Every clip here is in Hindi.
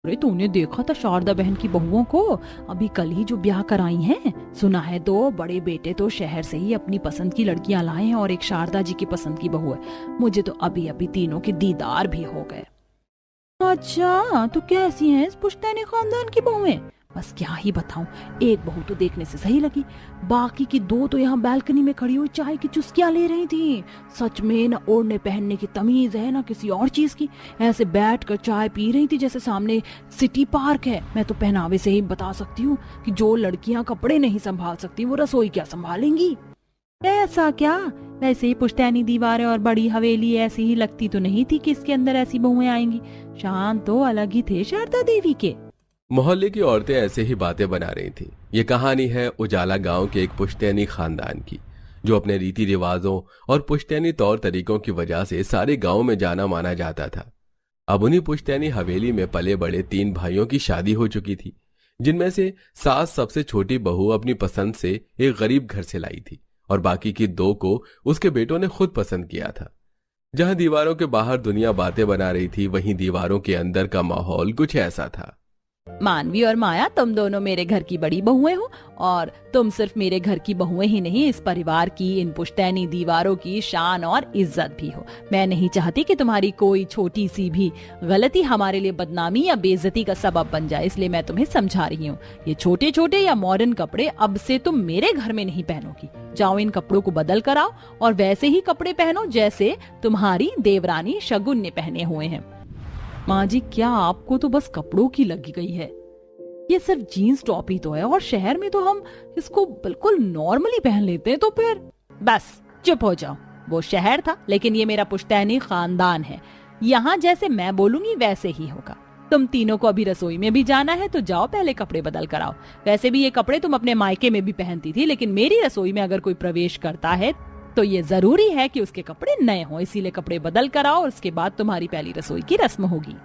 अरे तूने देखा था शारदा बहन की बहुओं को? अभी कल ही जो ब्याह कराई हैं। सुना है दो बड़े बेटे तो शहर से ही अपनी पसंद की लड़कियां लाए हैं और एक शारदा जी की पसंद की बहू है। मुझे तो अभी अभी तीनों के दीदार भी हो गए। अच्छा तो कैसी हैं इस पुश्तैनी खानदान की बहुएं? बस क्या ही बताऊं, एक बहू तो देखने से सही लगी, बाकी की दो तो यहाँ बालकनी में खड़ी हुई चाय की चुस्कियां ले रही थी। सच में न ओढ़ने पहनने की तमीज है न किसी और चीज की। ऐसे बैठकर चाय पी रही थी जैसे सामने सिटी पार्क है। मैं तो पहनावे से ही बता सकती हूँ कि जो लड़कियां कपड़े नहीं संभाल सकती वो रसोई क्या संभालेंगी। ऐसा क्या? वैसे ही पुश्तैनी दीवारें और बड़ी हवेली ऐसी ही लगती तो नहीं थी कि इसके अंदर ऐसी बहुएं आएंगी। शान तो अलग ही थे शारदा देवी के। मोहल्ले की औरतें ऐसे ही बातें बना रही थीं। ये कहानी है उजाला गांव के एक पुश्तैनी खानदान की, जो अपने रीति रिवाजों और पुश्तैनी तौर तरीकों की वजह से सारे गांव में जाना माना जाता था। अब उन्हीं पुश्तैनी हवेली में पले बड़े 3 भाइयों की शादी हो चुकी थी, जिनमें से सास सबसे छोटी बहू अपनी पसंद से एक गरीब घर से लाई थी और बाकी की 2 को उसके बेटों ने खुद पसंद किया था। जहां दीवारों के बाहर दुनिया बातें बना रही थी, वहीं दीवारों के अंदर का माहौल कुछ ऐसा था। मानवी और माया, तुम दोनों मेरे घर की बड़ी बहुएं हो और तुम सिर्फ मेरे घर की बहुएं ही नहीं, इस परिवार की, इन पुश्तैनी दीवारों की शान और इज्जत भी हो। मैं नहीं चाहती कि तुम्हारी कोई छोटी सी भी गलती हमारे लिए बदनामी या बेइज्जती का सबब बन जाए, इसलिए मैं तुम्हें समझा रही हूँ। ये छोटे छोटे या मॉडर्न कपड़े अब से तुम मेरे घर में नहीं पहनोगी। जाओ इन कपड़ों को बदल कर आओ और वैसे ही कपड़े पहनो जैसे तुम्हारी देवरानी शगुन ने पहने हुए हैं। माँ जी, क्या आपको तो बस कपड़ों की लगी गई है? ये सिर्फ जीन्स टॉप ही तो है और शहर में तो हम इसको बिल्कुल नॉर्मली पहन लेते हैं। तो फिर बस चुप हो जाओ। वो शहर था, लेकिन ये मेरा पुश्तैनी खानदान है। यहाँ जैसे मैं बोलूंगी वैसे ही होगा। तुम तीनों को अभी रसोई में भी जाना है तो जाओ पहले कपड़े बदल कर आओ। वैसे भी ये कपड़े तुम अपने मायके में भी पहनती थी, लेकिन मेरी रसोई में अगर कोई प्रवेश करता है तो ये जरूरी है कि उसके कपड़े नए हों, इसीलिए कपड़े बदल कर आओ और उसके बाद तुम्हारी पहली रसोई की रस्म होगी।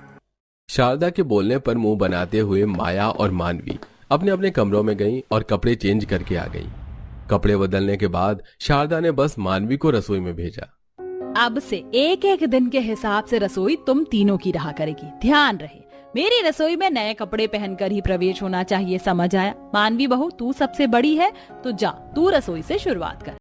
शारदा के बोलने पर मुंह बनाते हुए माया और मानवी अपने अपने कमरों में गईं और कपड़े चेंज करके आ गईं। कपड़े बदलने के बाद शारदा ने बस मानवी को रसोई में भेजा। अब से एक एक दिन के हिसाब से रसोई तुम तीनों की रहा करेगी। ध्यान रहे, मेरी रसोई में नए कपड़े पहनकर ही प्रवेश होना चाहिए, समझ आया? मानवी बहू, तू सबसे बड़ी है तो जा, तू रसोई से शुरुआत कर।